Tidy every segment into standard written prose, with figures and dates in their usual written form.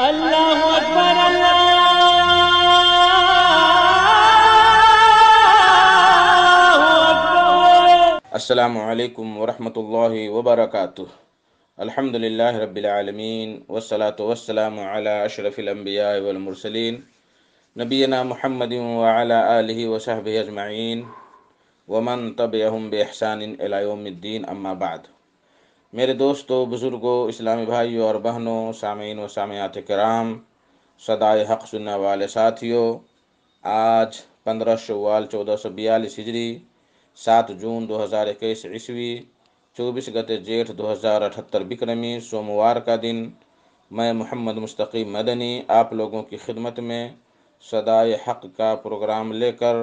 اللہ اکبر اللہ اکبر۔ السلام علیکم ورحمۃ اللہ وبرکاتہ۔ الحمد للہ رب العالمین والصلاة والسلام علی اشرف الانبیاء والمرسلین نبینا محمد وعلی آلہ وصحبہ اجمعین ومن تبعہم بإحسان الی یوم الدین، اما بعد۔ میرے دوستو، بزرگوں، اسلامی بھائیوں اور بہنوں، سامعین و سامعات کرام، صدائے حق سننے والے ساتھیوں، آج 15 شوال 1442 ہجری، 7 جون 2021 عیسوی، 24 گتے جیٹھ 2078 بکرمی، سوموار کا دن، میں محمد مستقیم مدنی آپ لوگوں کی خدمت میں صدائے حق کا پروگرام لے کر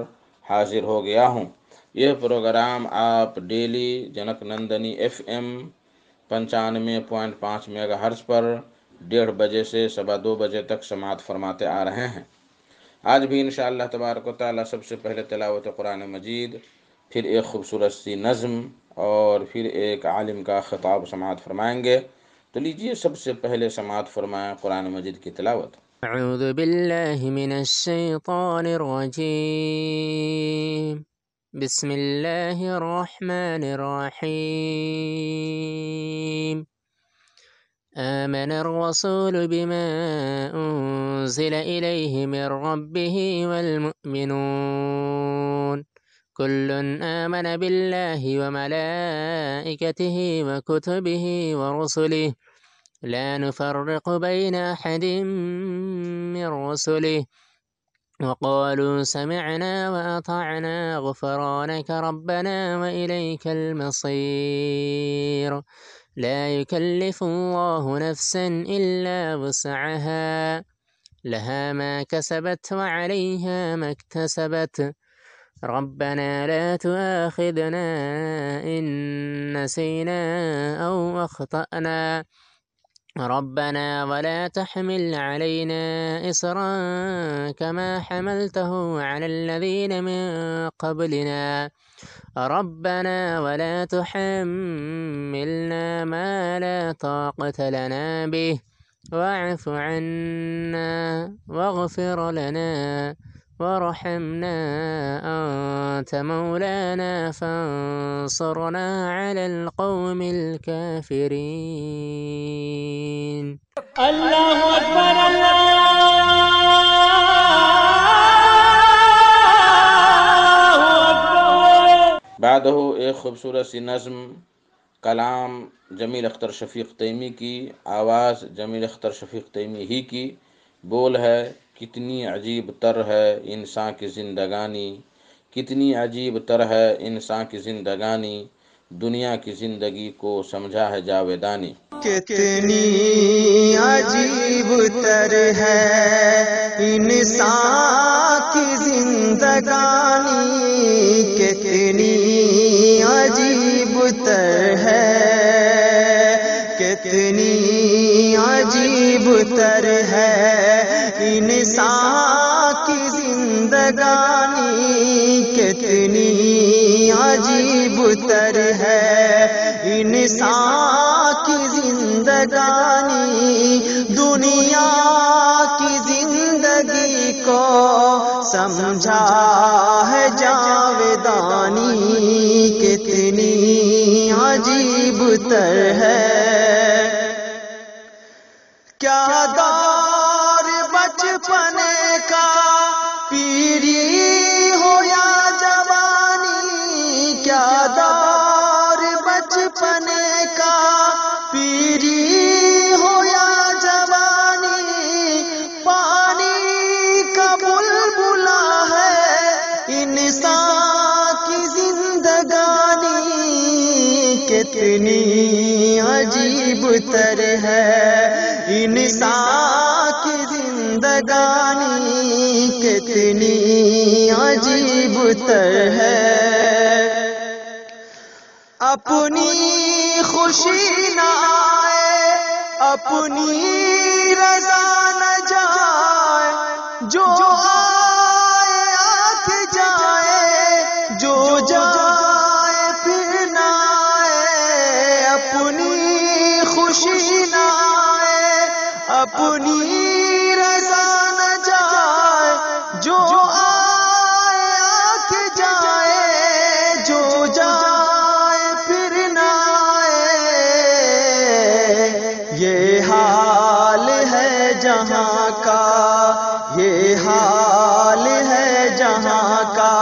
حاضر ہو گیا ہوں۔ یہ پروگرام آپ daily Janak Nandini FM 95.5 megahertz پر 1:30 بجے سے 2:15 بجے تک سماعت فرماتے آ رہے ہیں۔ آج بھی انشاءاللہ تبارک و تعالی سب سے پہلے تلاوت قرآن مجید، پھر ایک خوبصورت سی نظم اور پھر ایک عالم کا خطاب سماعت فرمائیں گے۔ تو لیجئے سب سے پہلے سماعت فرمائیں قرآن مجید کی تلاوت۔ اعوذ باللہ من الشیطان الرجیم، بسم اللہ الرحمن الرحیم۔ آمن الرسول بما أنزل إليه من ربه والمؤمنون كل آمن بالله وملائكته وكتبه ورسله لا نفرق بين أحد من رسله وقالوا سمعنا وأطعنا غفرانك ربنا وإليك المصير لا يكلف الله نفسا إلا وسعها لها ما كسبت وعليها ما اكتسبت ربنا لا تؤاخذنا إن نسينا أو أخطأنا ربنا ولا تحمل علينا إصرا كما حملته على الذين من قبلنا ربنا ولا تحملنا ما لا طاقة لنا به واعف عنا واغفر لنا وارحمنا أنت مولانا فانصرنا على القوم الكافرين۔ اللہ اکبر اللہ اکبر۔ بعدہ ایک خوبصورت سی نظم، کلام جمیل اختر شفیق تیمی کی، آواز جمیل اختر شفیق تیمی ہی کی، بول ہے کتنی عجیب تر ہے انسان کی زندگانی، کتنی عجیب تر ہے انسان کی زندگانی، دنیا کی زندگی کو سمجھا ہے جاویدانی۔ کتنی عجیب تر ہے انسان کی زندگانی، کتنی عجیب تر ہے، کتنی عجیب تر ہے انسان کی زندگانی، کتنی عجیب تر ہے انسان کی زندگانی، دنیا کی زندگی کو سمجھا ہے جاویدانی، کتنی عجیب تر ہے۔ کیا دور بچپن کا پیری ہو یا جوانی، کیا دور بچپن کا پیری ہو یا جوانی، پانی کا بلبلا ہے انسان کی زندگانی، کتنی عجیب تر ہے انسان کی زندگانی، کتنی عجیب تر ہے۔ اپنی خوشی نہ آئے، اپنی رضا نہ جائے، جو آئے آکھ جائے، جو جائے پھر نہ آئے، اپنی خوشی نہ آئے، اپنی اپنی رضا نہ جائے، جو آئے آ کے جائے، جو جائے پھر نہ آئے، یہ حال ہے جہاں کا، یہ حال ہے جہاں کا،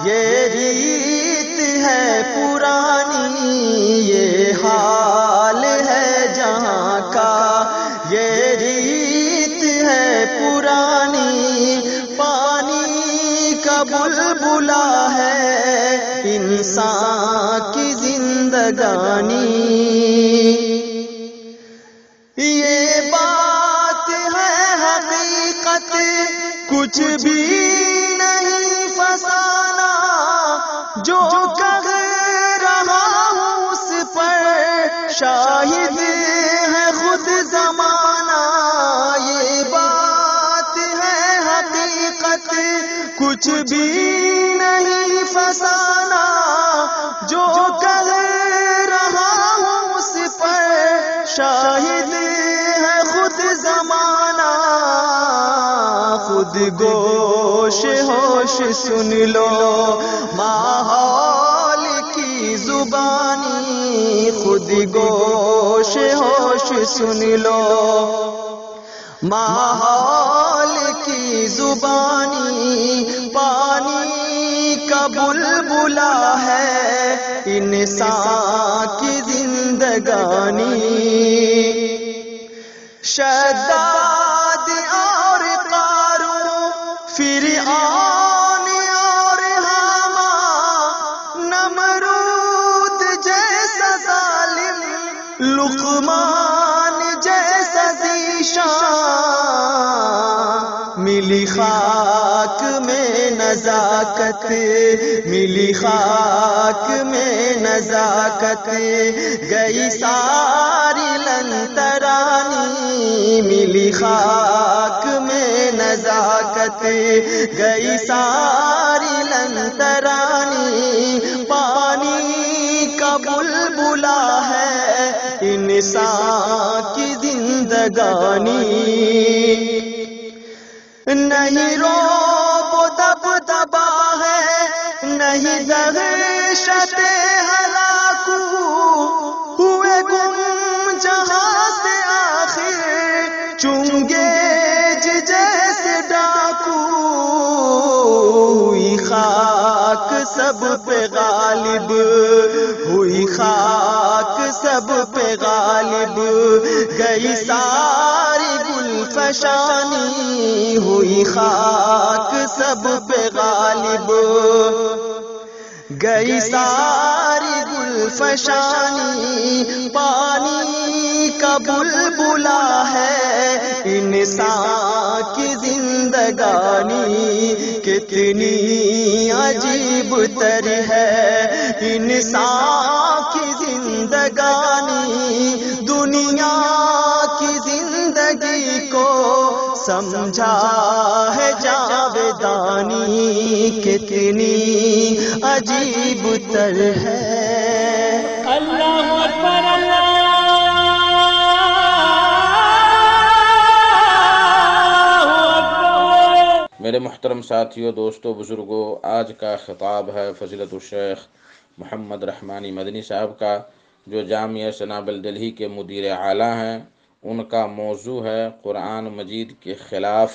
یہ ریت ہے پرانی، یہ حال ہے جہاں کا، یہ ریت ہے پرانی، پانی کا بلبلا ہے انسان کی زندگانی، یہ بات ہے حقیقت، کچھ بھی نہیں فسانہ، جو کہہ رہا ہوں اس پر شاہد ہے خود زمانہ، یہ بات ہے حقیقت، کچھ بھی نہیں فسانہ، جو کہہ رہا ہوں اس پر شاہد ہے خود زمانہ، خود گوش ہوش سن لو ماحول کی زبانی، خود گوش ہوش سن لو ماحول کی زبانی، پانی کا بلبلا ہے انسان کی زندگانی، شداد اور قارون، فرعون اور حامان، نمرود جیسا ظالم، لقمان جیسا ذیشان، ملی خاک میں نزاکت، ملی خاک میں نزاکت، گئی ساری لنترانی، ملی خاک میں نزاکت، گئی ساری لنترانی، پانی کا بلبلا ہے انسان کی زندگانی، نہیں روب و دبدبا ہے، نہیں دہشت ہلاکو، ہوئے گم جہاں سے آخر چونگے جیسے ڈاکو، ہوئی خاک سب پہ غالب، ہوئی خاک سب پہ غالب، گئی ساری گلفشانی، ہوئی خاک سب پہ غالب، گئی ساری گلفشانی، پانی کا بلبلا ہے انسان کی زندگانی، کتنی عجیب تر ہے انسان کی زندگانی، دنیا کی زندگی کو سمجھا ہے جاویدانی، کتنی عجیب تر ہے۔ اللہ اکبر، اللہ اکبر۔ میرے محترم ساتھیوں، دوستوں، بزرگوں، آج کا خطاب ہے فضیلت الشیخ محمد رحمانی مدنی صاحب کا، جو جامعہ سنابل دلہی کے مدیر اعلیٰ ہیں۔ ان کا موضوع ہے قرآن مجید کے خلاف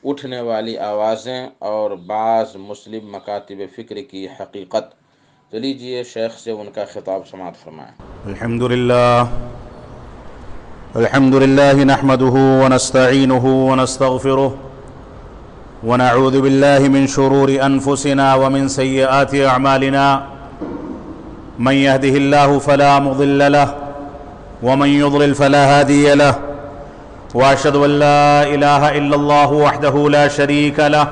اٹھنے والی آوازیں اور بعض مسلم مکاتب فکر کی حقیقت۔ تو لیجیے شیخ سے ان کا خطاب سماعت فرمائیں۔ الحمد لله نحمده ونستعينه ونستغفره ونعوذ بالله من شرور أنفسنا ومن سيئات أعمالنا، من يهده الله فلا مضل له ومن يضلل فلا هادي له، وأشهد أن لا إله إلا الله وحده لا شريك له،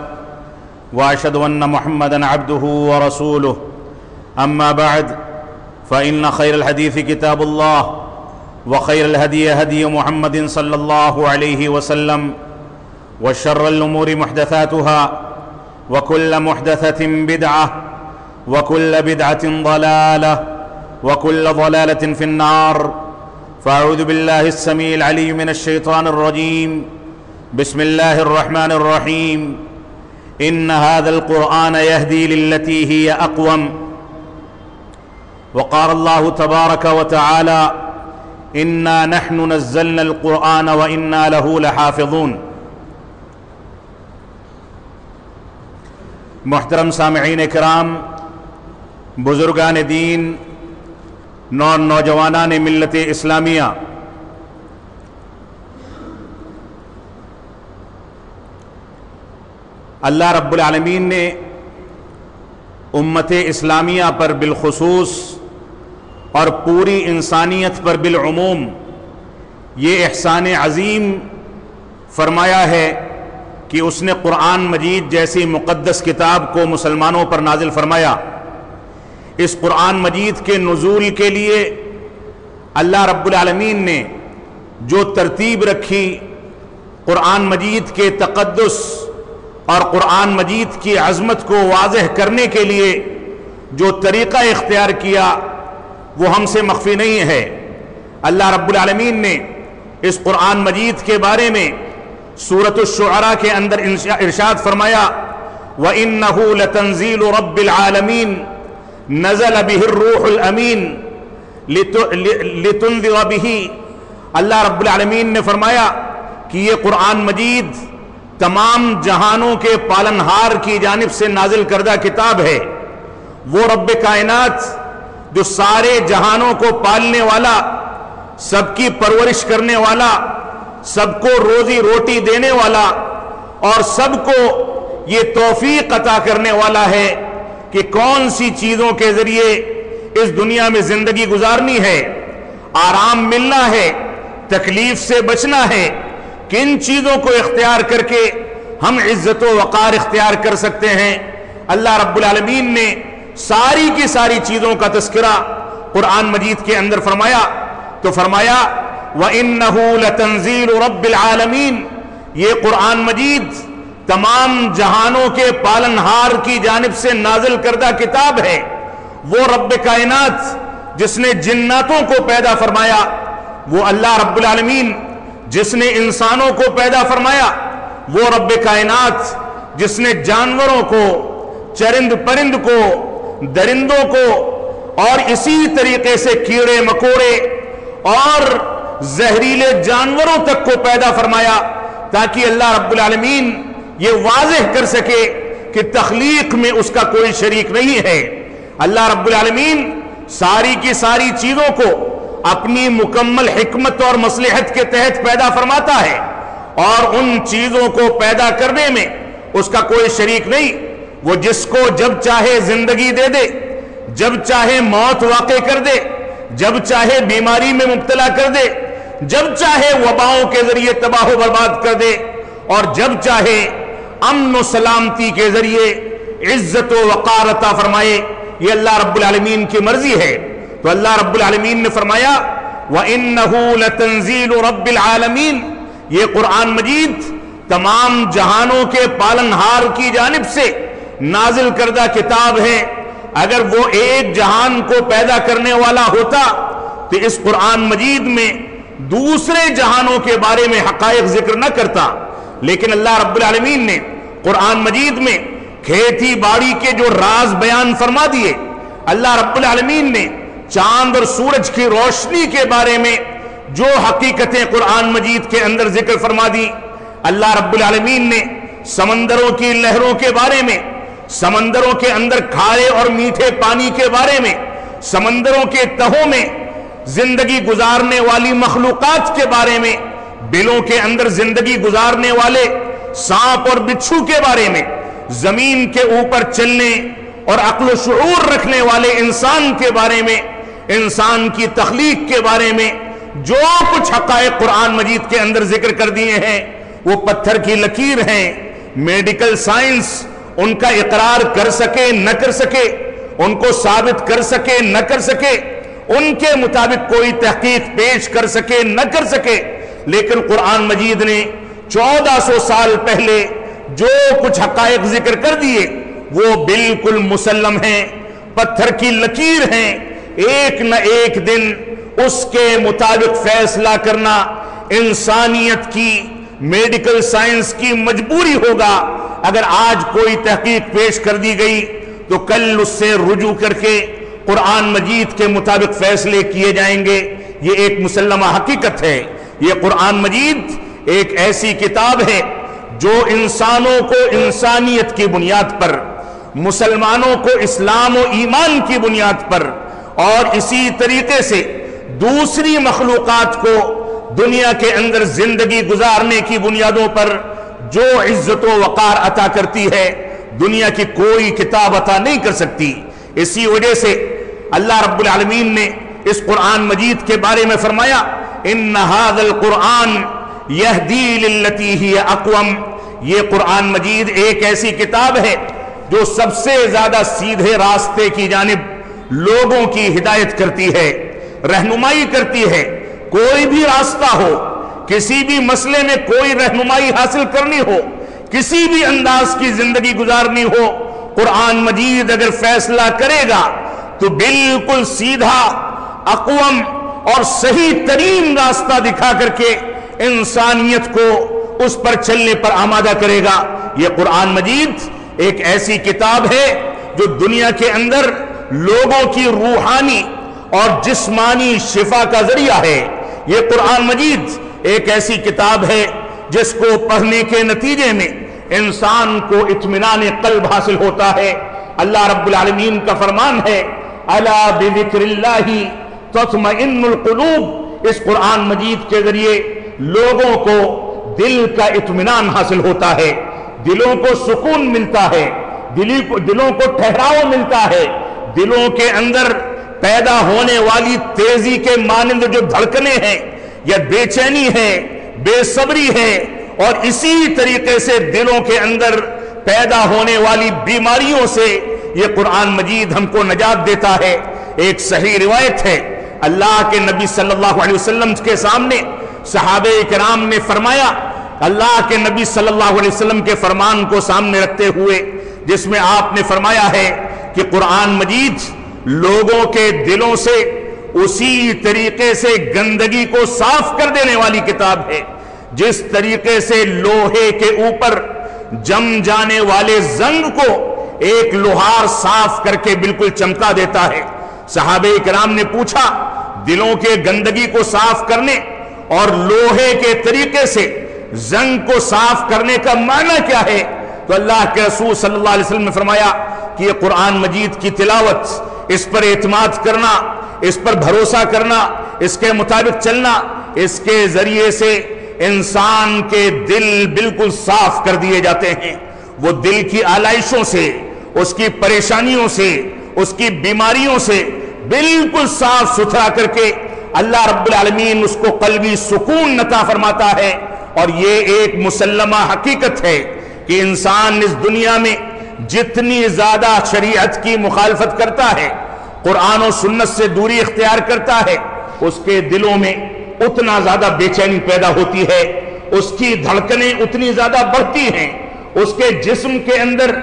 وأشهد أن محمدا عبده ورسوله، أما بعد، فإن خير الحديث كتاب الله، وخير الهدي هدي محمد صلى الله عليه وسلم، وشر الأمور محدثاتها، وكل محدثة بدعة، وكل بدعة ضلالة، وكل ضلالة في النار، فأعوذ بالله السميع العليم من الشيطان الرجيم. بسم الله الرحمن الرحيم. إن هذا القرآن يهدي للتي هي أقوم. وقال الله تبارك وتعالى إنا نحن نزلنا القرآن وإنا له لحافظون. محترم سامعین کرام، بزرگان دین، نوجوانان ملت اسلامیہ، اللہ رب العالمین نے امت اسلامیہ پر بالخصوص اور پوری انسانیت پر بالعموم یہ احسان عظیم فرمایا ہے کہ اس نے قرآن مجید جیسی مقدس کتاب کو مسلمانوں پر نازل فرمایا۔ اس قرآن مجید کے نزول کے لیے اللہ رب العالمین نے جو ترتیب رکھی، قرآن مجید کے تقدس اور قرآن مجید کی عظمت کو واضح کرنے کے لیے جو طریقہ اختیار کیا، وہ ہم سے مخفی نہیں ہے۔ اللہ رب العالمین نے اس قرآن مجید کے بارے میں سورۃ الشعراء کے اندر ارشاد فرمایا، وَإِنَّهُ لَتَنزِيلُ رَبِّ الْعَالَمِينَ نزل به الروح الامین لتنذر به۔ اللہ رب العالمین نے فرمایا کہ یہ قرآن مجید تمام جہانوں کے پالنہار کی جانب سے نازل کردہ کتاب ہے۔ وہ رب کائنات جو سارے جہانوں کو پالنے والا، سب کی پرورش کرنے والا، سب کو روزی روٹی دینے والا اور سب کو یہ توفیق عطا کرنے والا ہے کہ کون سی چیزوں کے ذریعے اس دنیا میں زندگی گزارنی ہے، آرام ملنا ہے، تکلیف سے بچنا ہے، کن چیزوں کو اختیار کر کے ہم عزت و وقار اختیار کر سکتے ہیں۔ اللہ رب العالمین نے ساری کی ساری چیزوں کا تذکرہ قرآن مجید کے اندر فرمایا تو فرمایا وَإِنَّهُ لَتَنزِيلُ رَبِّ الْعَالَمِينَ، یہ قرآن مجید تمام جہانوں کے پالنہار کی جانب سے نازل کردہ کتاب ہے۔ وہ رب کائنات جس نے جناتوں کو پیدا فرمایا، وہ اللہ رب العالمین جس نے انسانوں کو پیدا فرمایا، وہ رب کائنات جس نے جانوروں کو، چرند پرند کو، درندوں کو اور اسی طریقے سے کیڑے مکوڑے اور زہریلے جانوروں تک کو پیدا فرمایا، تاکہ اللہ رب العالمین یہ واضح کر سکے کہ تخلیق میں اس کا کوئی شریک نہیں ہے۔ اللہ رب العالمین ساری کی ساری چیزوں کو اپنی مکمل حکمت اور مصلحت کے تحت پیدا فرماتا ہے، اور ان چیزوں کو پیدا کرنے میں اس کا کوئی شریک نہیں۔ وہ جس کو جب چاہے زندگی دے دے، جب چاہے موت واقع کر دے، جب چاہے بیماری میں مبتلا کر دے، جب چاہے وباؤں کے ذریعے تباہ و برباد کر دے، اور جب چاہے امن و سلامتی کے ذریعے عزت و وقار عطا فرمائے، یہ اللہ رب العالمین کی مرضی ہے۔ تو اللہ رب العالمین نے فرمایا وَإِنَّهُ لَتَنزِيلُ رَبِّ الْعَالَمِينَ، یہ قرآن مجید تمام جہانوں کے پالنہار کی جانب سے نازل کردہ کتاب ہے۔ اگر وہ ایک جہان کو پیدا کرنے والا ہوتا تو اس قرآن مجید میں دوسرے جہانوں کے بارے میں حقائق ذکر نہ کرتا، لیکن اللہ رب العالمین نے قرآن مجید میں کھیتی باڑی کے جو راز بیان فرما دیے، اللہ رب العالمین نے چاند اور سورج کی روشنی کے بارے میں جو حقیقتیں قرآن مجید کے اندر ذکر فرما دی، اللہ رب العالمین نے سمندروں کی لہروں کے بارے میں، سمندروں کے اندر کھارے اور میٹھے پانی کے بارے میں، سمندروں کے تہوں میں زندگی گزارنے والی مخلوقات کے بارے میں، بلوں کے اندر زندگی گزارنے والے سانپ اور بچھو کے بارے میں، زمین کے اوپر چلنے اور عقل و شعور رکھنے والے انسان کے بارے میں، انسان کی تخلیق کے بارے میں جو کچھ حقائق قرآن مجید کے اندر ذکر کر دیے ہیں، وہ پتھر کی لکیر ہیں۔ میڈیکل سائنس ان کا اقرار کر سکے نہ کر سکے، ان کو ثابت کر سکے نہ کر سکے، ان کے مطابق کوئی تحقیق پیش کر سکے نہ کر سکے، لیکن قرآن مجید نے 1400 سال پہلے جو کچھ حقائق ذکر کر دیے وہ بالکل مسلم ہیں، پتھر کی لکیر ہیں۔ ایک نہ ایک دن اس کے مطابق فیصلہ کرنا انسانیت کی، میڈیکل سائنس کی مجبوری ہوگا۔ اگر آج کوئی تحقیق پیش کر دی گئی تو کل اس سے رجوع کر کے قرآن مجید کے مطابق فیصلے کیے جائیں گے۔ یہ ایک مسلمہ حقیقت ہے۔ یہ قرآن مجید ایک ایسی کتاب ہے جو انسانوں کو انسانیت کی بنیاد پر، مسلمانوں کو اسلام و ایمان کی بنیاد پر، اور اسی طریقے سے دوسری مخلوقات کو دنیا کے اندر زندگی گزارنے کی بنیادوں پر جو عزت و وقار عطا کرتی ہے، دنیا کی کوئی کتاب عطا نہیں کر سکتی۔ اسی وجہ سے اللہ رب العالمین نے اس قرآن مجید کے بارے میں فرمایا ان ھذا القرآن یہدی للتی ہی اقوم۔ یہ قرآن مجید ایک ایسی کتاب ہے جو سب سے زیادہ سیدھے راستے کی جانب لوگوں کی ہدایت کرتی ہے، رہنمائی کرتی ہے۔ کوئی بھی راستہ ہو، کسی بھی مسئلے میں کوئی رہنمائی حاصل کرنی ہو، کسی بھی انداز کی زندگی گزارنی ہو، قرآن مجید اگر فیصلہ کرے گا تو بالکل سیدھا، اقوم اور صحیح ترین راستہ دکھا کر کے انسانیت کو اس پر چلنے پر آمادہ کرے گا۔ یہ قرآن مجید ایک ایسی کتاب ہے جو دنیا کے اندر لوگوں کی روحانی اور جسمانی شفا کا ذریعہ ہے۔ یہ قرآن مجید ایک ایسی کتاب ہے جس کو پڑھنے کے نتیجے میں انسان کو اطمینان قلب حاصل ہوتا ہے۔ اللہ رب العالمین کا فرمان ہے الا بذکر اللہ تطمئن القلوب۔ اس قرآن مجید کے ذریعے لوگوں کو دل کا اطمینان حاصل ہوتا ہے، دلوں کو سکون ملتا ہے، دلوں کو ٹھہراؤ ملتا ہے، دلوں کے اندر پیدا ہونے والی تیزی کے مانند جو دھڑکنے ہیں یا بے چینی ہے، بے صبری ہے، اور اسی طریقے سے دلوں کے اندر پیدا ہونے والی بیماریوں سے یہ قرآن مجید ہم کو نجات دیتا ہے۔ ایک صحیح روایت ہے، اللہ کے نبی صلی اللہ علیہ وسلم کے سامنے صحابہ کرام نے فرمایا، اللہ کے نبی صلی اللہ علیہ وسلم کے فرمان کو سامنے رکھتے ہوئے، جس میں آپ نے فرمایا ہے کہ قرآن مجید لوگوں کے دلوں سے اسی طریقے سے گندگی کو صاف کر دینے والی کتاب ہے جس طریقے سے لوہے کے اوپر جم جانے والے زنگ کو ایک لوہار صاف کر کے بالکل چمکا دیتا ہے۔ صحابہ کرام نے پوچھا دلوں کے گندگی کو صاف کرنے اور لوہے کے طریقے سے زنگ کو صاف کرنے کا معنی کیا ہے؟ تو اللہ کے رسول صلی اللہ علیہ وسلم نے فرمایا کہ یہ قرآن مجید کی تلاوت، اس پر اعتماد کرنا، اس پر بھروسہ کرنا، اس کے مطابق چلنا، اس کے ذریعے سے انسان کے دل بالکل صاف کر دیے جاتے ہیں۔ وہ دل کی آلائشوں سے، اس کی پریشانیوں سے، اس کی بیماریوں سے بالکل صاف ستھرا کر کے اللہ رب العالمین اس کو قلبی سکون عطا فرماتا ہے۔ اور یہ ایک مسلمہ حقیقت ہے کہ انسان اس دنیا میں جتنی زیادہ شریعت کی مخالفت کرتا ہے، قرآن و سنت سے دوری اختیار کرتا ہے، اس کے دلوں میں اتنا زیادہ بے چینی پیدا ہوتی ہے، اس کی دھڑکنیں اتنی زیادہ بڑھتی ہیں، اس کے جسم کے اندر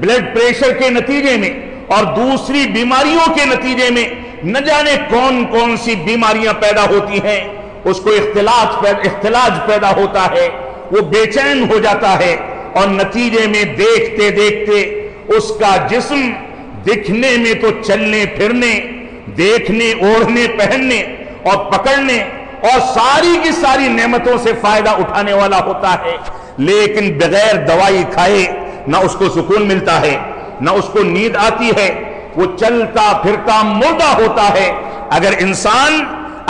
بلڈ پریشر کے نتیجے میں اور دوسری بیماریوں کے نتیجے میں نہ جانے کون کون سی بیماریاں پیدا ہوتی ہیں، اس کو اختلاج پیدا ہوتا ہے، وہ بے چین ہو جاتا ہے، اور نتیجے میں دیکھتے دیکھتے اس کا جسم دکھنے میں تو چلنے پھرنے، دیکھنے، اوڑھنے، پہننے اور پکڑنے اور ساری کی ساری نعمتوں سے فائدہ اٹھانے والا ہوتا ہے، لیکن بغیر دوائی کھائے نہ اس کو سکون ملتا ہے، نہ اس کو نیند آتی ہے، وہ چلتا پھرتا مردہ ہوتا ہے۔ اگر انسان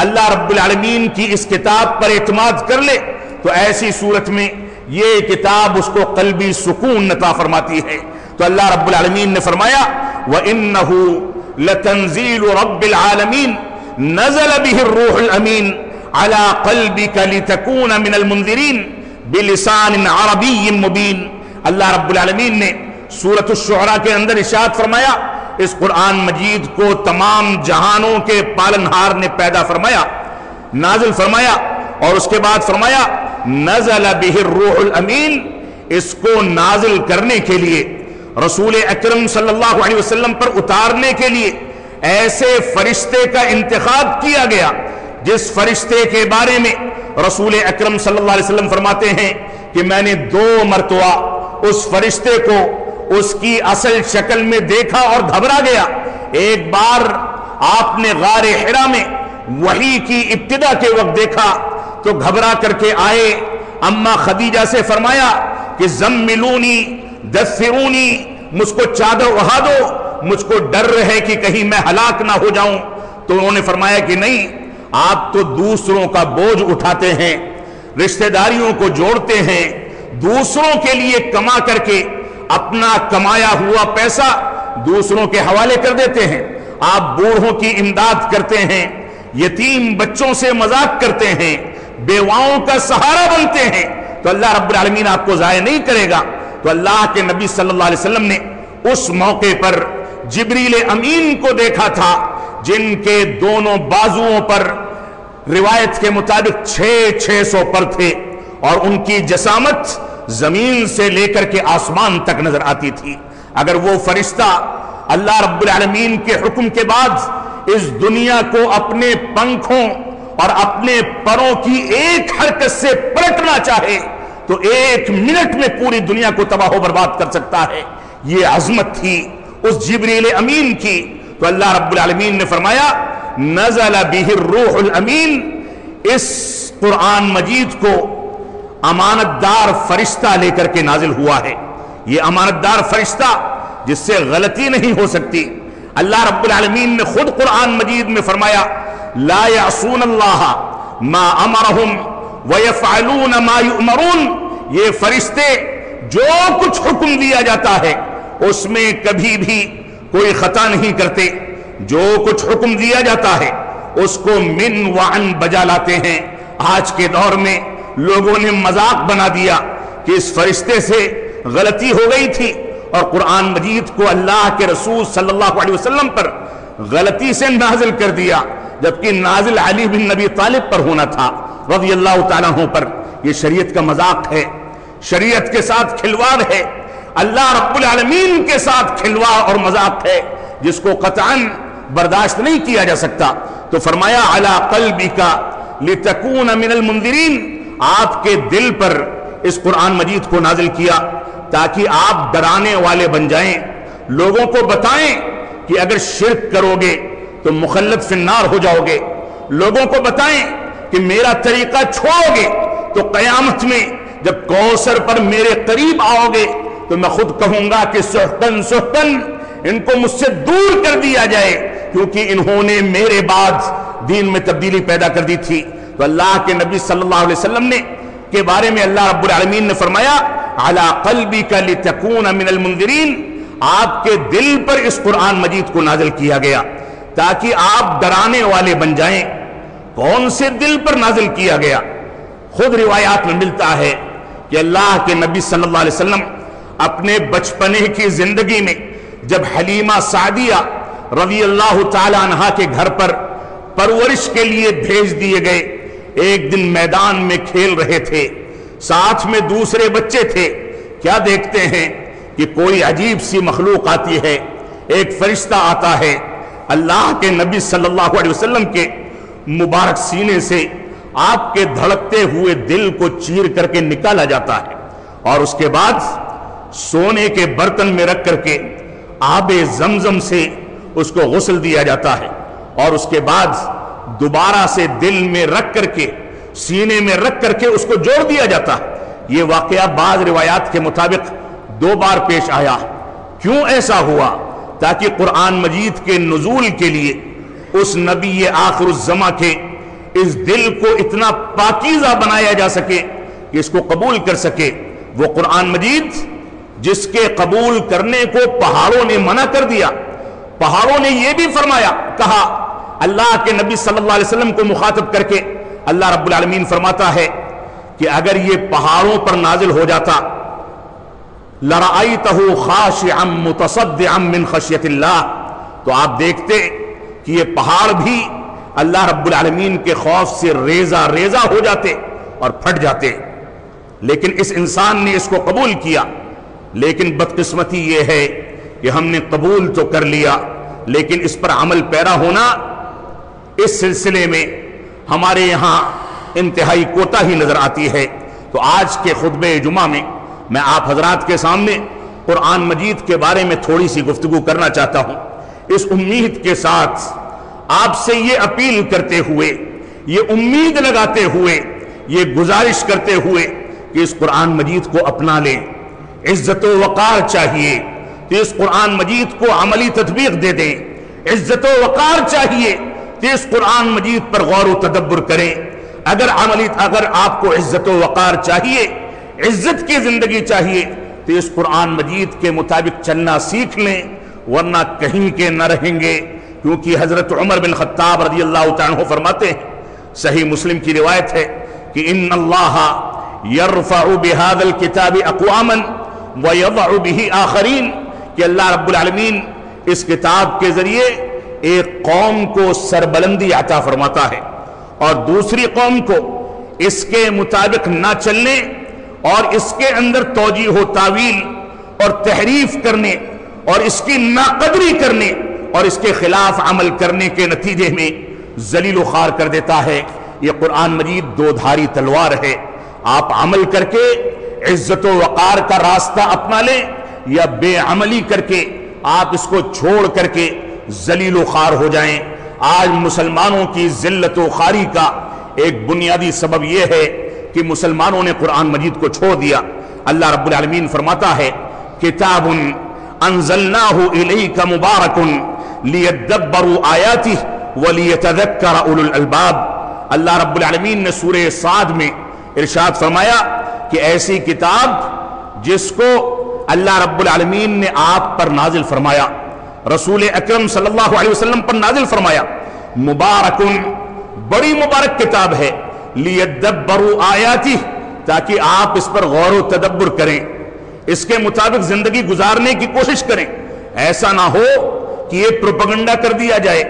اللہ رب العالمین کی اس کتاب پر اعتماد کر لے تو ایسی صورت میں یہ کتاب اس کو قلبی سکون عطا فرماتی ہے۔ تو اللہ رب العالمین نے فرمایا وَإِنَّهُ لَتَنزِيلُ رَبِّ الْعَالَمِينَ نَزَلَ بِهِ الرُّوحُ الْأَمِينُ عَلَى قَلْبِكَ لِتَكُونَ مِنَ الْمُنذِرِينَ بِلِسَانٍ عَرَبِيٍّ مُبِينٍ۔ اللہ رب العالمین نے سورۃ الشعراء کے اندر ارشاد فرمایا، اس قرآن مجید کو تمام جہانوں کے پالنہار نے پیدا فرمایا، نازل فرمایا، اور اس کے بعد فرمایا نزل بہ الروح الامین، اس کو نازل کرنے کے لیے، رسول اکرم صلی اللہ علیہ وسلم پر اتارنے کے لیے ایسے فرشتے کا انتخاب کیا گیا جس فرشتے کے بارے میں رسول اکرم صلی اللہ علیہ وسلم فرماتے ہیں کہ میں نے 2 مرتبہ اس فرشتے کو اس کی اصل شکل میں دیکھا اور گھبرا گیا۔ ایک بار آپ نے غار حرا میں وحی کی ابتدا کے وقت دیکھا تو گھبرا کر کے آئے، اما خدیجہ سے فرمایا کہ زملونی دثرونی، مجھ کو چادر اڑا دو، مجھ کو ڈر ہے کہ کہیں میں ہلاک نہ ہو جاؤں۔ تو انہوں نے فرمایا کہ نہیں، آپ تو دوسروں کا بوجھ اٹھاتے ہیں، رشتہ داریوں کو جوڑتے ہیں، دوسروں کے لیے کما کر کے اپنا کمایا ہوا پیسہ دوسروں کے حوالے کر دیتے ہیں، آپ بوڑھوں کی امداد کرتے ہیں، یتیم بچوں سے مذاق کرتے ہیں، بیواؤں کا سہارا بنتے ہیں، تو اللہ رب العالمین آپ کو ضائع نہیں کرے گا۔ تو اللہ کے نبی صلی اللہ علیہ وسلم نے اس موقع پر جبریل امین کو دیکھا تھا، جن کے دونوں بازوؤں پر روایت کے مطابق 600 پر تھے، اور ان کی جسامت زمین سے لے کر کے آسمان تک نظر آتی تھی۔ اگر وہ فرشتہ اللہ رب العالمین کے حکم کے بعد اس دنیا کو اپنے پنکھوں اور اپنے پروں کی ایک حرکت سے پلٹنا چاہے تو 1 منٹ میں پوری دنیا کو تباہ و برباد کر سکتا ہے۔ یہ عظمت تھی اس جبریل امین کی، تو اللہ رب العالمین نے فرمایا نزل به الروح الامین، اس قرآن مجید کو امانت دار فرشتہ لے کر کے نازل ہوا ہے۔ یہ امانت دار فرشتہ جس سے غلطی نہیں ہو سکتی۔ اللہ رب العالمین نے خود قرآن مجید میں فرمایا لا یعصون اللہ ما امرہم ویفعلون ما یؤمرون، یہ فرشتے جو کچھ حکم دیا جاتا ہے اس میں کبھی بھی کوئی خطا نہیں کرتے، جو کچھ حکم دیا جاتا ہے اس کو من وعن بجا لاتے ہیں۔ آج کے دور میں لوگوں نے مذاق بنا دیا کہ اس فرشتے سے غلطی ہو گئی تھی، اور قرآن مجید کو اللہ کے رسول صلی اللہ علیہ وسلم پر غلطی سے نازل کر دیا، جبکہ نازل علی بن نبی طالب پر ہونا تھا رضی اللہ تعالیٰ عنہ پر۔ یہ شریعت کا مذاق ہے، شریعت کے ساتھ کھلواڑ ہے، اللہ رب العالمین کے ساتھ کھلواڑ اور مذاق ہے، جس کو قطعاً برداشت نہیں کیا جا سکتا۔ تو فرمایا علی قلبک لتکون من المنذرین، آپ کے دل پر اس قرآن مجید کو نازل کیا تاکہ آپ ڈرانے والے بن جائیں، لوگوں کو بتائیں کہ اگر شرک کرو گے تو مخلد فی النار ہو جاؤ گے، لوگوں کو بتائیں کہ میرا طریقہ چھوڑو گے تو قیامت میں جب کوثر پر میرے قریب آؤ گے تو میں خود کہوں گا کہ سحقن سحقن، ان کو مجھ سے دور کر دیا جائے، کیونکہ انہوں نے میرے بعد دین میں تبدیلی پیدا کر دی تھی۔ تو اللہ کے نبی صلی اللہ علیہ وسلم نے کے بارے میں اللہ رب العالمین نے فرمایا علی قلبک لتکون من المنذرین، آپ کے دل پر اس قرآن مجید کو نازل کیا گیا تاکہ آپ ڈرانے والے بن جائیں۔ کون سے دل پر نازل کیا گیا؟ خود روایات میں ملتا ہے کہ اللہ کے نبی صلی اللہ علیہ وسلم اپنے بچپنے کی زندگی میں جب حلیمہ سعدیہ رضی اللہ تعالی عنہا کے گھر پر پرورش کے لیے بھیج دیے گئے، ایک دن میدان میں کھیل رہے تھے، ساتھ میں دوسرے بچے تھے، کیا دیکھتے ہیں کہ کوئی عجیب سی مخلوق آتی ہے، ایک فرشتہ آتا ہے، اللہ کے نبی صلی اللہ علیہ وسلم کے مبارک سینے سے آپ کے دھڑکتے ہوئے دل کو چیر کر کے نکالا جاتا ہے، اور اس کے بعد سونے کے برتن میں رکھ کر کے آب زمزم سے اس کو غسل دیا جاتا ہے، اور اس کے بعد دوبارہ سے دل میں رکھ کر کے سینے میں رکھ کر کے اس کو جوڑ دیا جاتا ہے۔ یہ واقعہ بعض روایات کے مطابق 2 بار پیش آیا۔ کیوں ایسا ہوا؟ تاکہ قرآن مجید کے نزول کے لیے اس نبی آخر الزماں کے اس دل کو اتنا پاکیزہ بنایا جا سکے کہ اس کو قبول کر سکے۔ وہ قرآن مجید جس کے قبول کرنے کو پہاڑوں نے منع کر دیا، پہاڑوں نے یہ بھی فرمایا، کہا اللہ کے نبی صلی اللہ علیہ وسلم کو مخاطب کر کے اللہ رب العالمین فرماتا ہے کہ اگر یہ پہاڑوں پر نازل ہو جاتا لَرَأَيْتَهُ خَاشِعًا مُتَصَدِّعًا مِّن خَشْيَةِ اللَّهِ، تو آپ دیکھتے کہ یہ پہاڑ بھی اللہ رب العالمین کے خوف سے ریزہ ریزہ ہو جاتے اور پھٹ جاتے، لیکن اس انسان نے اس کو قبول کیا۔ لیکن بدقسمتی یہ ہے کہ ہم نے قبول تو کر لیا، لیکن اس پر عمل پیرا ہونا، اس سلسلے میں ہمارے یہاں انتہائی کوتاہی نظر آتی ہے۔ تو آج کے خطبہ جمعہ میں میں آپ حضرات کے سامنے قرآن مجید کے بارے میں تھوڑی سی گفتگو کرنا چاہتا ہوں، اس امید کے ساتھ آپ سے یہ اپیل کرتے ہوئے، یہ امید لگاتے ہوئے، یہ گزارش کرتے ہوئے کہ اس قرآن مجید کو اپنا لیں۔ عزت و وقار چاہیے کہ اس قرآن مجید کو عملی تطبیق دے دیں، عزت و وقار چاہیے کہ اس قرآن مجید پر غور و تدبر کریں۔ اگر آپ کو عزت و وقار چاہیے، عزت کی زندگی چاہیے، تو اس قرآن مجید کے مطابق چلنا سیکھ لیں، ورنہ کہیں کے نہ رہیں گے۔ کیونکہ حضرت عمر بن خطاب رضی اللہ تعالیٰ عنہ فرماتے ہیں، صحیح مسلم کی روایت ہے کہ ان اللہ یرفع بہذا الکتاب اقواما ویضع بہ آخرین، کہ اللہ رب العالمین اس کتاب کے ذریعے ایک قوم کو سربلندی عطا فرماتا ہے اور دوسری قوم کو اس کے مطابق نہ چلنے اور اس کے اندر توجیہ و تعویل اور تحریف کرنے اور اس کی ناقدری کرنے اور اس کے خلاف عمل کرنے کے نتیجے میں ذلیل و خوار کر دیتا ہے۔ یہ قرآن مجید دو دھاری تلوار ہے، آپ عمل کر کے عزت و وقار کا راستہ اپنا لیں، یا بے عملی کر کے آپ اس کو چھوڑ کر کے ذلیل و خوار ہو جائیں۔ آج مسلمانوں کی ذلت و خواری کا ایک بنیادی سبب یہ ہے کہ مسلمانوں نے قرآن مجید کو چھوڑ دیا۔ اللہ رب العالمین فرماتا ہے کتاب انزلناہ الیک مبارک لیدبروا آیاتہ ولیتذکر اولو الالباب۔ اللہ رب العالمین نے سورہ صاد میں ارشاد فرمایا کہ ایسی کتاب جس کو اللہ رب العالمین نے آپ پر نازل فرمایا، رسول اکرم صلی اللہ علیہ وسلم پر نازل فرمایا، مبارکن، بڑی مبارک کتاب ہے، لیدبروا آیاتہ، تاکہ آپ اس پر غور و تدبر کریں، اس کے مطابق زندگی گزارنے کی کوشش کریں۔ ایسا نہ ہو کہ یہ پروپیگنڈا کر دیا جائے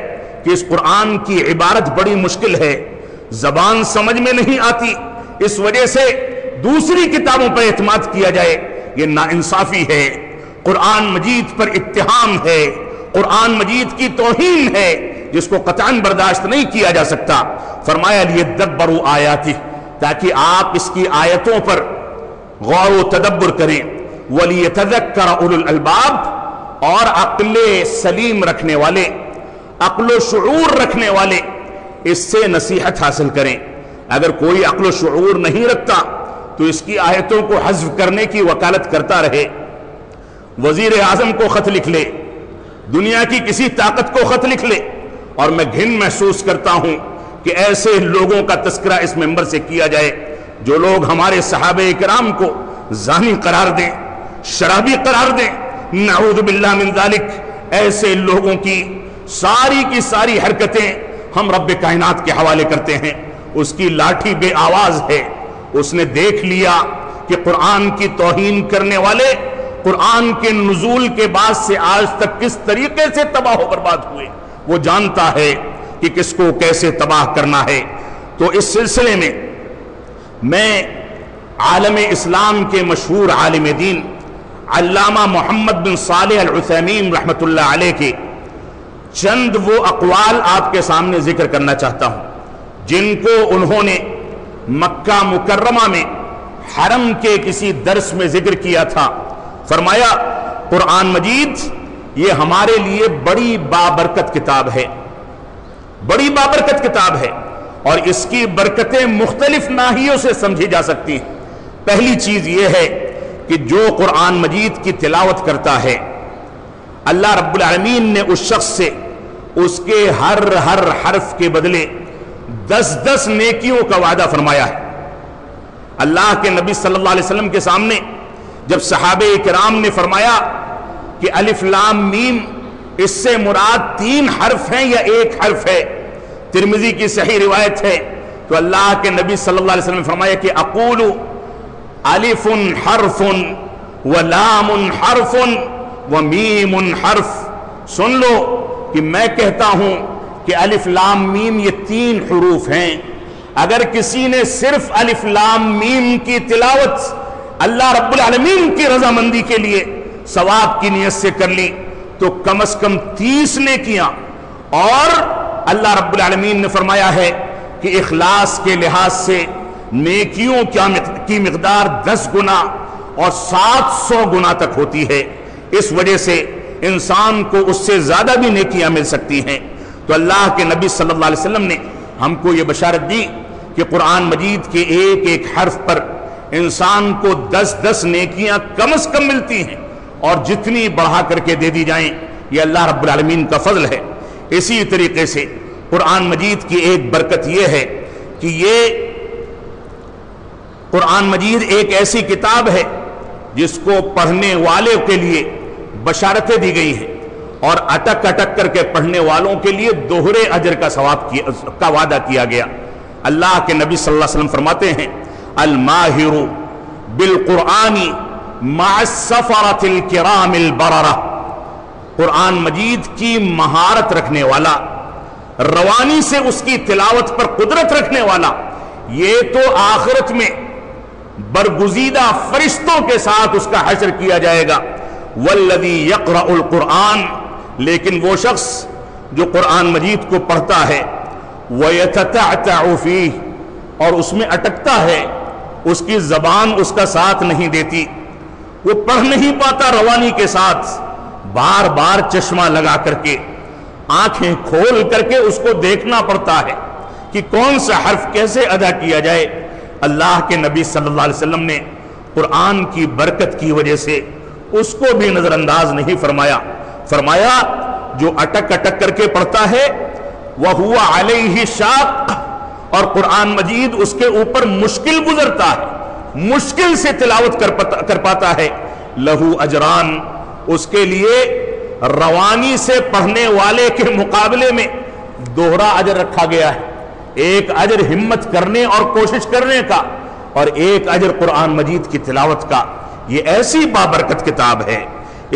کہ اس قرآن کی عبارت بڑی مشکل ہے، زبان سمجھ میں نہیں آتی، اس وجہ سے دوسری کتابوں پر اعتماد کیا جائے۔ یہ ناانصافی ہے، قرآن مجید پر اتہام ہے، قرآن مجید کی توہین ہے، جس کو قطعاً برداشت نہیں کیا جا سکتا۔ فرمایا لیدبروا آیاتہ، تاکہ آپ اس کی آیتوں پر غور و تدبر کریں، ولیتذکر اولو الالباب، اور عقل سلیم رکھنے والے، عقل و شعور رکھنے والے اس سے نصیحت حاصل کریں۔ اگر کوئی عقل و شعور نہیں رکھتا تو اس کی آیتوں کو حذف کرنے کی وکالت کرتا رہے، وزیر اعظم کو خط لکھ لے، دنیا کی کسی طاقت کو خط لکھ لے، اور میں گھن محسوس کرتا ہوں کہ ایسے لوگوں کا تذکرہ اس منبر سے کیا جائے جو لوگ ہمارے صحابہ کرام کو زانی قرار دیں، شرابی قرار دیں، نعوذ باللہ من ذالک۔ ایسے لوگوں کی ساری حرکتیں ہم رب کائنات کے حوالے کرتے ہیں۔ اس کی لاٹھی بے آواز ہے، اس نے دیکھ لیا کہ قرآن کی توہین کرنے والے قرآن کے نزول کے بعد سے آج تک کس طریقے سے تباہ و برباد ہوئے، وہ جانتا ہے کہ کس کو کیسے تباہ کرنا ہے۔ تو اس سلسلے میں میں عالم اسلام کے مشہور عالم دین علامہ محمد بن صالح العثیمین رحمۃ اللہ علیہ کے چند وہ اقوال آپ کے سامنے ذکر کرنا چاہتا ہوں جن کو انہوں نے مکہ مکرمہ میں حرم کے کسی درس میں ذکر کیا تھا۔ فرمایا قرآن مجید یہ ہمارے لیے بڑی بابرکت کتاب ہے، بڑی بابرکت کتاب ہے، اور اس کی برکتیں مختلف ناحیوں سے سمجھی جا سکتی ہیں۔ پہلی چیز یہ ہے کہ جو قرآن مجید کی تلاوت کرتا ہے، اللہ رب العالمین نے اس شخص سے اس کے ہر حرف کے بدلے 10 نیکیوں کا وعدہ فرمایا ہے۔ اللہ کے نبی صلی اللہ علیہ وسلم کے سامنے جب صحابہ کرام نے فرمایا کہ الف لام میم اس سے مراد 3 حرف ہیں یا 1 حرف ہے، ترمذی کی صحیح روایت ہے، تو اللہ کے نبی صلی اللہ علیہ وسلم نے فرمایا کہ اقول الف حرف ولام حرف ومیم حرف، سن لو کہ میں کہتا ہوں کہ الف لام میم یہ 3 حروف ہیں۔ اگر کسی نے صرف الف لام میم کی تلاوت اللہ رب العالمین کی رضامندی کے لیے ثواب کی نیت سے کر لی تو کم از کم 30 نیکیاں، اور اللہ رب العالمین نے فرمایا ہے کہ اخلاص کے لحاظ سے نیکیوں کی مقدار 10 گنا اور 700 گنا تک ہوتی ہے. اس وجہ سے انسان کو اس سے زیادہ بھی نیکیاں مل سکتی ہیں. تو اللہ کے نبی صلی اللہ علیہ وسلم نے ہم کو یہ بشارت دی کہ قرآن مجید کے ایک ایک حرف پر انسان کو 10 نیکیاں کم از کم ملتی ہیں، اور جتنی بڑھا کر کے دے دی جائیں یہ اللہ رب العالمین کا فضل ہے. اسی طریقے سے قرآن مجید کی ایک برکت یہ ہے کہ یہ قرآن مجید ایک ایسی کتاب ہے جس کو پڑھنے والے کے لیے بشارتیں دی گئی ہیں، اور اٹک اٹک کر کے پڑھنے والوں کے لیے دوہرے اجر کا ثواب کا وعدہ کیا گیا. اللہ کے نبی صلی اللہ علیہ وسلم فرماتے ہیں الماہر بالقرآن مع السفرۃ الکرام البررہ، قرآن مجید کی مہارت رکھنے والا، روانی سے اس کی تلاوت پر قدرت رکھنے والا، یہ تو آخرت میں برگزیدہ فرشتوں کے ساتھ اس کا حشر کیا جائے گا. والذی یقرأ القرآن، لیکن وہ شخص جو قرآن مجید کو پڑھتا ہے وَيَتَتَعْتَعُ فِيهِ، اور اس میں اٹکتا ہے، اس کی زبان اس کا ساتھ نہیں دیتی، وہ پڑھ نہیں پاتا روانی کے ساتھ، بار بار چشمہ لگا کر کے آنکھیں کھول کر کے اس کو دیکھنا پڑتا ہے کہ کون سا حرف کیسے ادا کیا جائے. اللہ کے نبی صلی اللہ علیہ وسلم نے قرآن کی برکت کی وجہ سے اس کو بھی نظر انداز نہیں فرمایا. فرمایا جو اٹک اٹک کر کے پڑھتا ہے وَهُوَ عَلَيْهِ شَاقٌ، اور قرآن مجید اس کے اوپر مشکل گزرتا ہے، مشکل سے تلاوت کر پاتا ہے، لَهُ أَجْرَانِ، اس کے لیے روانی سے پڑھنے والے کے مقابلے میں دوہرا اجر رکھا گیا ہے. ایک اجر ہمت کرنے اور کوشش کرنے کا، اور ایک اجر قرآن مجید کی تلاوت کا. یہ ایسی بابرکت کتاب ہے.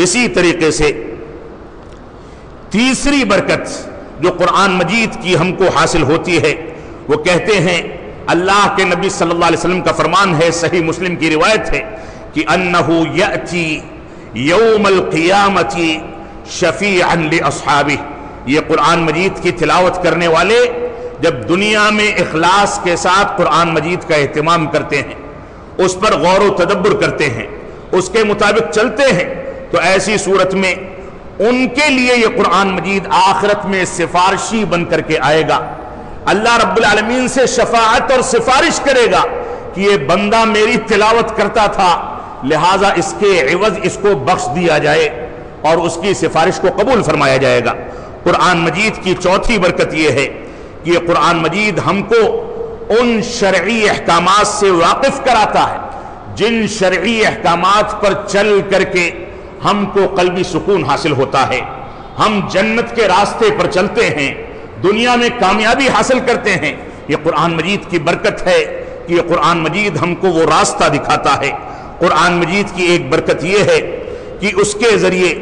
اسی طریقے سے تیسری برکت جو قرآن مجید کی ہم کو حاصل ہوتی ہے، وہ کہتے ہیں اللہ کے نبی صلی اللہ علیہ وسلم کا فرمان ہے، صحیح مسلم کی روایت ہے کہ انہو یأتی یوم القیامت شفیعا لاصحابہ، یہ قرآن مجید کی تلاوت کرنے والے جب دنیا میں اخلاص کے ساتھ قرآن مجید کا اہتمام کرتے ہیں، اس پر غور و تدبر کرتے ہیں، اس کے مطابق چلتے ہیں، تو ایسی صورت میں ان کے لیے یہ قرآن مجید آخرت میں سفارشی بن کر کے آئے گا. اللہ رب العالمین سے شفاعت اور سفارش کرے گا کہ یہ بندہ میری تلاوت کرتا تھا، لہٰذا اس کے عوض اس کو بخش دیا جائے، اور اس کی سفارش کو قبول فرمایا جائے گا. قرآن مجید کی چوتھی برکت یہ ہے کہ یہ قرآن مجید ہم کو ان شرعی احکامات سے واقف کراتا ہے جن شرعی احکامات پر چل کر کے ہم کو قلبی سکون حاصل ہوتا ہے، ہم جنت کے راستے پر چلتے ہیں، دنیا میں کامیابی حاصل کرتے ہیں. یہ قرآن مجید کی برکت ہے کہ یہ قرآن مجید ہم کو وہ راستہ دکھاتا ہے. قرآن مجید کی ایک برکت یہ ہے کہ اس کے ذریعے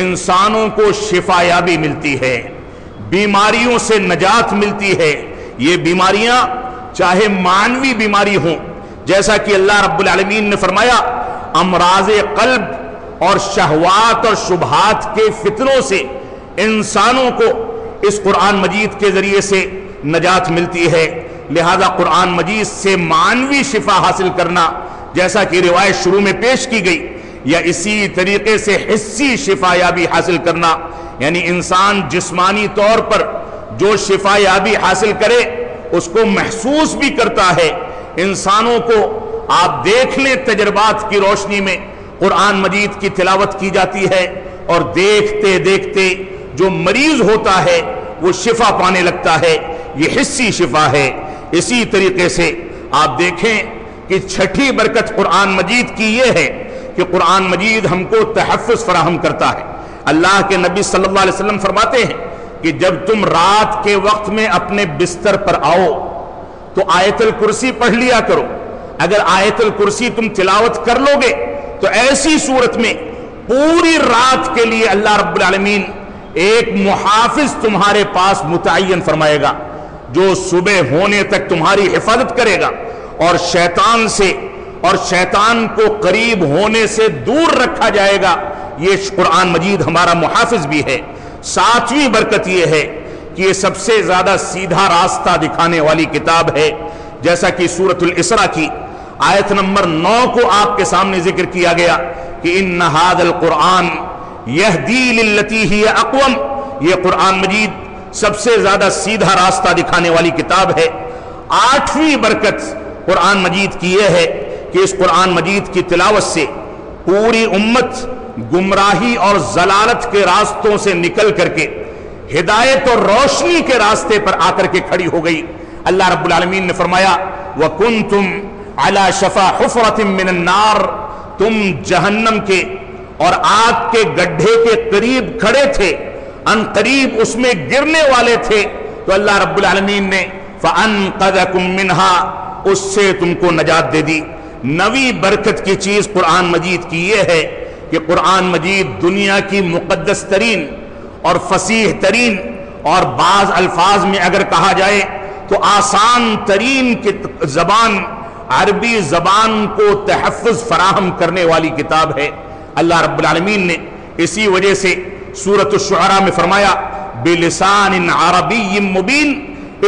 انسانوں کو شفا یابی ملتی ہے، بیماریوں سے نجات ملتی ہے. یہ بیماریاں چاہے معنوی بیماری ہوں، جیسا کہ اللہ رب العالمین نے فرمایا امراض قلب اور شہوات اور شبہات کے فتنوں سے انسانوں کو اس قرآن مجید کے ذریعے سے نجات ملتی ہے. لہذا قرآن مجید سے معنوی شفا حاصل کرنا، جیسا کہ روایت شروع میں پیش کی گئی، یا اسی طریقے سے حسی شفا یابی حاصل کرنا، یعنی انسان جسمانی طور پر جو شفا یابی حاصل کرے اس کو محسوس بھی کرتا ہے. انسانوں کو آپ دیکھ لیں، تجربات کی روشنی میں قرآن مجید کی تلاوت کی جاتی ہے، اور دیکھتے دیکھتے جو مریض ہوتا ہے وہ شفا پانے لگتا ہے. یہ حسی شفا ہے. اسی طریقے سے آپ دیکھیں کہ چھٹی برکت قرآن مجید کی یہ ہے کہ قرآن مجید ہم کو تحفظ فراہم کرتا ہے. اللہ کے نبی صلی اللہ علیہ وسلم فرماتے ہیں کہ جب تم رات کے وقت میں اپنے بستر پر آؤ تو آیت الکرسی پڑھ لیا کرو. اگر آیت الکرسی تم تلاوت کر لو گے تو ایسی صورت میں پوری رات کے لیے اللہ رب العالمین ایک محافظ تمہارے پاس متعین فرمائے گا جو صبح ہونے تک تمہاری حفاظت کرے گا، اور شیطان سے اور شیطان کو قریب ہونے سے دور رکھا جائے گا. یہ قرآن مجید ہمارا محافظ بھی ہے. ساتویں برکت یہ ہے کہ یہ سب سے زیادہ سیدھا راستہ دکھانے والی کتاب ہے، جیسا کہ سورۃ الاسراء کی آیت نمبر 9 کو آپ کے سامنے ذکر کیا گیا کہ ان ھذا القرآن یہدی للتی ہی اقوم، یہ قرآن مجید سب سے زیادہ سیدھا راستہ دکھانے والی کتاب ہے۔ 8ویں برکت قرآن مجید کی یہ ہے کہ اس قرآن مجید کی تلاوت سے پوری امت گمراہی اور ضلالت کے راستوں سے نکل کر کے ہدایت اور روشنی کے راستے پر آ کر کے کھڑی ہو گئی۔ اللہ رب العالمین نے فرمایا وَكُنْتُمْ عَلَى شَفَا حُفْرَةٍ مِّنَ النَّارِ، تم جہنم کے اور آگ کے گڈھے کے قریب کھڑے تھے، ان قریب اس میں گرنے والے تھے، تو اللہ رب العالمین نے فَأَنْقَذَكُمْ مِنْهَا، اس سے تم کو نجات دے دی۔ 9ویں برکت کی چیز قرآن مجید کی یہ ہے کہ قرآن مجید دنیا کی مقدس ترین اور فصیح ترین اور بعض الفاظ میں اگر کہا جائے تو آسان ترین زبان عربی زبان کو تحفظ فراہم کرنے والی کتاب ہے۔ اللہ رب العالمین نے اسی وجہ سے سورۃ الشعراء میں فرمایا بلسان عربی مبین،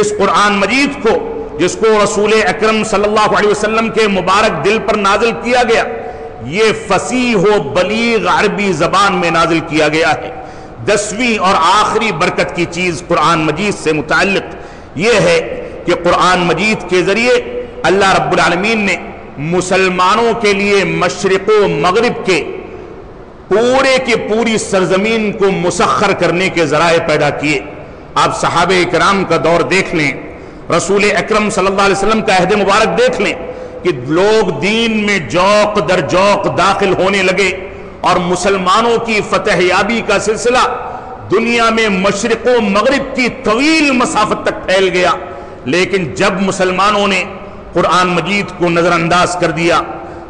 اس قرآن مجید کو جس کو رسول اکرم صلی اللہ علیہ وسلم کے مبارک دل پر نازل کیا گیا، یہ فصیح و بلیغ عربی زبان میں نازل کیا گیا ہے۔ 10ویں اور آخری برکت کی چیز قرآن مجید سے متعلق یہ ہے کہ قرآن مجید کے ذریعے اللہ رب العالمین نے مسلمانوں کے لیے مشرق و مغرب کے پورے کی پوری سرزمین کو مسخر کرنے کے ذرائع پیدا کیے۔ آپ صحابہ کرام کا دور دیکھ لیں، رسول اکرم صلی اللہ علیہ وسلم کا عہد مبارک دیکھ لیں کہ لوگ دین میں جوق در جوق داخل ہونے لگے اور مسلمانوں کی فتح یابی کا سلسلہ دنیا میں مشرق و مغرب کی طویل مسافت تک پھیل گیا۔ لیکن جب مسلمانوں نے قرآن مجید کو نظر انداز کر دیا،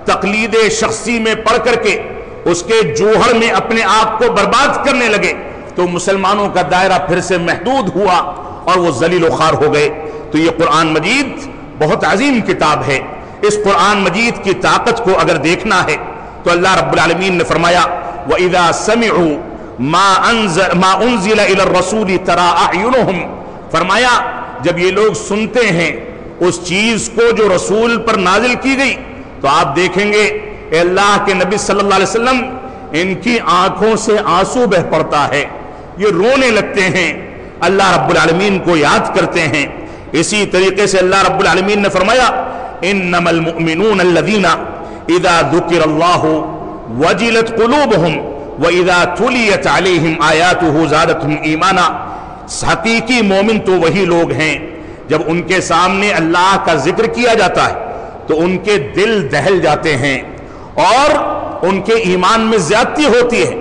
تقلید شخصی میں پڑھ کر کے اس کے جوہر میں اپنے آپ کو برباد کرنے لگے، تو مسلمانوں کا دائرہ پھر سے محدود ہوا اور وہ ذلیل و خوار ہو گئے۔ تو یہ قرآن مجید بہت عظیم کتاب ہے۔ اس قرآن مجید کی طاقت کو اگر دیکھنا ہے تو اللہ رب العالمین نے فرمایا وَإِذَا سَمِعُوا مَا أُنزِلَ إِلَى الرَّسُولِ تَرَى أَعْيُنُهُمْ، فرمایا جب یہ لوگ سنتے ہیں اس چیز کو جو رسول پر نازل کی گئی تو آپ دیکھیں گے اے اللہ کے نبی صلی اللہ علیہ وسلم ان کی آنکھوں سے آنسو بہ پڑتا ہے، یہ رونے لگتے ہیں، اللہ رب العالمین کو یاد کرتے ہیں۔ اسی طریقے سے اللہ رب العالمین نے فرمایا انما المؤمنون الذین اذا ذکر اللہ وجلت قلوبہم واذا تلیت علیہم آیاتہ زادتہم ایمانا، حقیقی مومن تو وہی لوگ ہیں جب ان کے سامنے اللہ کا ذکر کیا جاتا ہے تو ان کے دل دہل جاتے ہیں اور ان کے ایمان میں زیادتی ہوتی ہے۔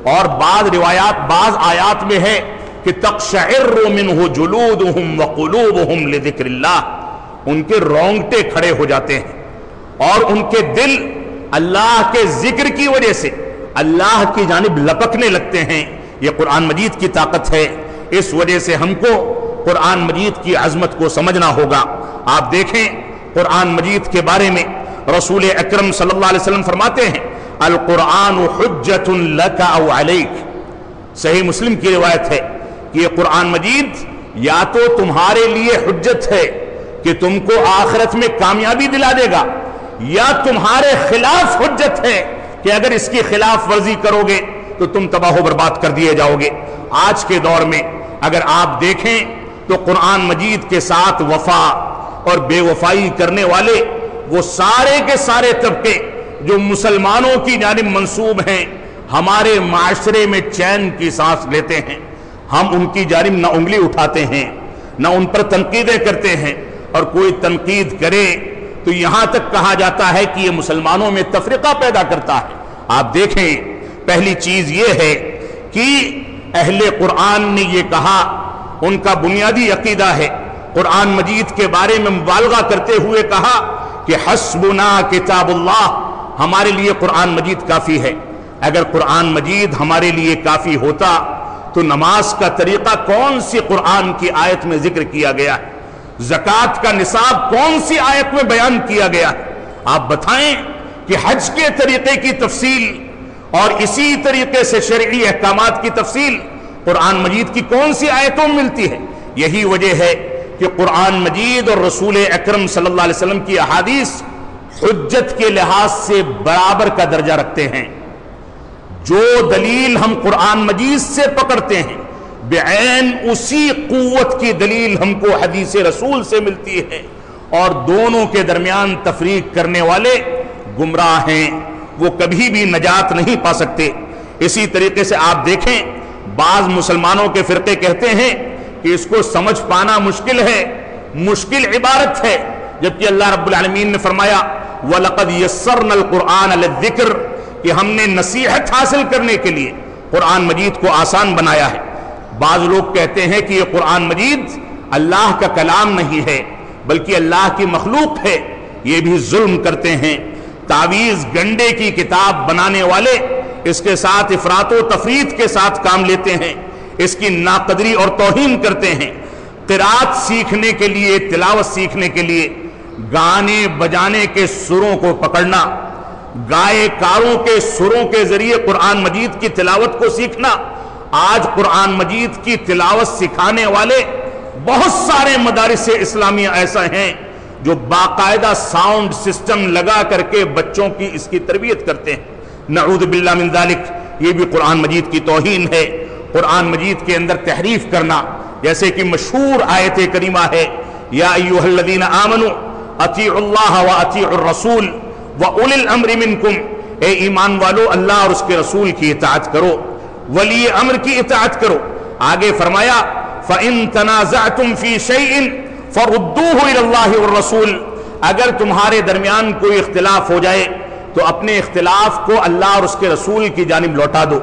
اور بعض آیات میں ہے کہ تقشعر منہ جلودہم وقلوبہم لذکر اللہ، ان کے رونگٹے کھڑے ہو جاتے ہیں اور ان کے دل اللہ کے ذکر کی وجہ سے اللہ کی جانب لپکنے لگتے ہیں۔ یہ قرآن مجید کی طاقت ہے۔ اس وجہ سے ہم کو قرآن مجید کی عظمت کو سمجھنا ہوگا۔ آپ دیکھیں قرآن مجید کے بارے میں رسول اکرم صلی اللہ علیہ وسلم فرماتے ہیں القرآن حجت لک او علیک، صحیح مسلم کی روایت ہے کہ یہ قرآن مجید یا تو تمہارے لیے حجت ہے کہ تم کو آخرت میں کامیابی دلا دے گا، یا تمہارے خلاف حجت ہے کہ اگر اس کی خلاف ورزی کرو گے تو تم تباہ و برباد کر دیے جاؤ گے۔ آج کے دور میں اگر آپ دیکھیں تو قرآن مجید کے ساتھ وفا اور بے وفائی کرنے والے وہ سارے کے سارے طبقے جو مسلمانوں کی جانب منسوب ہیں، ہمارے معاشرے میں چین کی سانس لیتے ہیں۔ ہم ان کی جانب نہ انگلی اٹھاتے ہیں نہ ان پر تنقیدیں کرتے ہیں، اور کوئی تنقید کرے تو یہاں تک کہا جاتا ہے کہ یہ مسلمانوں میں تفرقہ پیدا کرتا ہے۔ آپ دیکھیں پہلی چیز یہ ہے کہ اہل قرآن نے یہ کہا، ان کا بنیادی عقیدہ ہے، قرآن مجید کے بارے میں مبالغہ کرتے ہوئے کہا کہ حسبنا کتاب اللہ، ہمارے لیے قرآن مجید کافی ہے۔ اگر قرآن مجید ہمارے لیے کافی ہوتا تو نماز کا طریقہ کون سی قرآن کی آیت میں ذکر کیا گیا ہے؟ زکوٰۃ کا نصاب کون سی آیت میں بیان کیا گیا ہے؟ آپ بتائیں کہ حج کے طریقے کی تفصیل اور اسی طریقے سے شرعی احکامات کی تفصیل قرآن مجید کی کون سی آیتوں میں ملتی ہے؟ یہی وجہ ہے کہ قرآن مجید اور رسول اکرم صلی اللہ علیہ وسلم کی احادیث حجت کے لحاظ سے برابر کا درجہ رکھتے ہیں۔ جو دلیل ہم قرآن مجید سے پکڑتے ہیں بعین اسی قوت کی دلیل ہم کو حدیث رسول سے ملتی ہے، اور دونوں کے درمیان تفریق کرنے والے گمراہ ہیں، وہ کبھی بھی نجات نہیں پا سکتے۔ اسی طریقے سے آپ دیکھیں بعض مسلمانوں کے فرقے کہتے ہیں کہ اس کو سمجھ پانا مشکل ہے، مشکل عبارت ہے، جبکہ اللہ رب العالمین نے فرمایا وَلَقَدْ يَسَّرْنَا الْقُرْآنَ لِلذِّكْرِ کہ ہم نے نصیحت حاصل کرنے کے لیے قرآن مجید کو آسان بنایا ہے۔ بعض لوگ کہتے ہیں کہ یہ قرآن مجید اللہ کا کلام نہیں ہے بلکہ اللہ کی مخلوق ہے، یہ بھی ظلم کرتے ہیں۔ تعویذ گنڈے کی کتاب بنانے والے اس کے ساتھ افراط و تفریط کے ساتھ کام لیتے ہیں، اس کی ناقدری اور توہین کرتے ہیں۔ قرات سیکھنے کے لیے، تلاوت سیکھنے کے لیے گانے بجانے کے سروں کو پکڑنا، گائے کاروں کے سروں کے ذریعے قرآن مجید کی تلاوت کو سیکھنا، آج قرآن مجید کی تلاوت سکھانے والے بہت سارے مدارس اسلامیہ ایسا ہیں جو باقاعدہ ساؤنڈ سسٹم لگا کر کے بچوں کی اس کی تربیت کرتے ہیں۔ نعوذ باللہ من ذالک، یہ بھی قرآن مجید کی توہین ہے۔ قرآن مجید کے اندر تحریف کرنا، جیسے کہ مشہور آیت کریمہ ہے یا ایھا الذین آمنوا اطیعوا اللہ واطیعوا الرسول واولی الامر منکم، اے ایمان والو اللہ اور اس کے رسول کی اطاعت کرو، ولی امر کی اطاعت کرو۔ آگے فرمایا فَإِن تَنَازَعْتُمْ فِي شَيْءٍ فَرُدُّوهُ إِلَى اللَّهِ وَالرَّسُولِ، اگر تمہارے درمیان کوئی اختلاف ہو جائے تو اپنے اختلاف کو اللہ اور اس کے رسول کی جانب لوٹا دو۔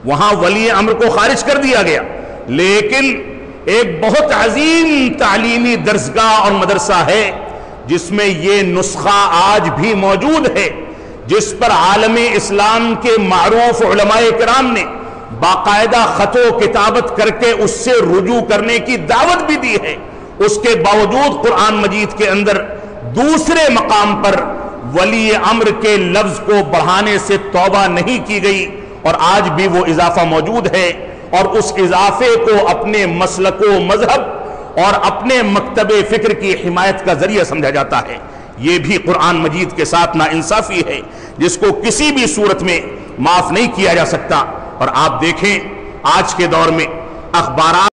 وہاں ولی امر کو خارج کر دیا گیا، لیکن ایک بہت عظیم تعلیمی درسگاہ اور مدرسہ ہے جس میں یہ نسخہ آج بھی موجود ہے، جس پر عالم اسلام کے معروف علماء کرام نے باقاعدہ خط و کتابت کر کے اس سے رجوع کرنے کی دعوت بھی دی ہے۔ اس کے باوجود قرآن مجید کے اندر دوسرے مقام پر ولی امر کے لفظ کو بڑھانے سے توبہ نہیں کی گئی، اور آج بھی وہ اضافہ موجود ہے، اور اس اضافے کو اپنے مسلک و مذہب اور اپنے مکتب فکر کی حمایت کا ذریعہ سمجھا جاتا ہے۔ یہ بھی قرآن مجید کے ساتھ ناانصافی ہے جس کو کسی بھی صورت میں معاف نہیں کیا جا سکتا۔ اور آپ دیکھیں آج کے دور میں اخبارات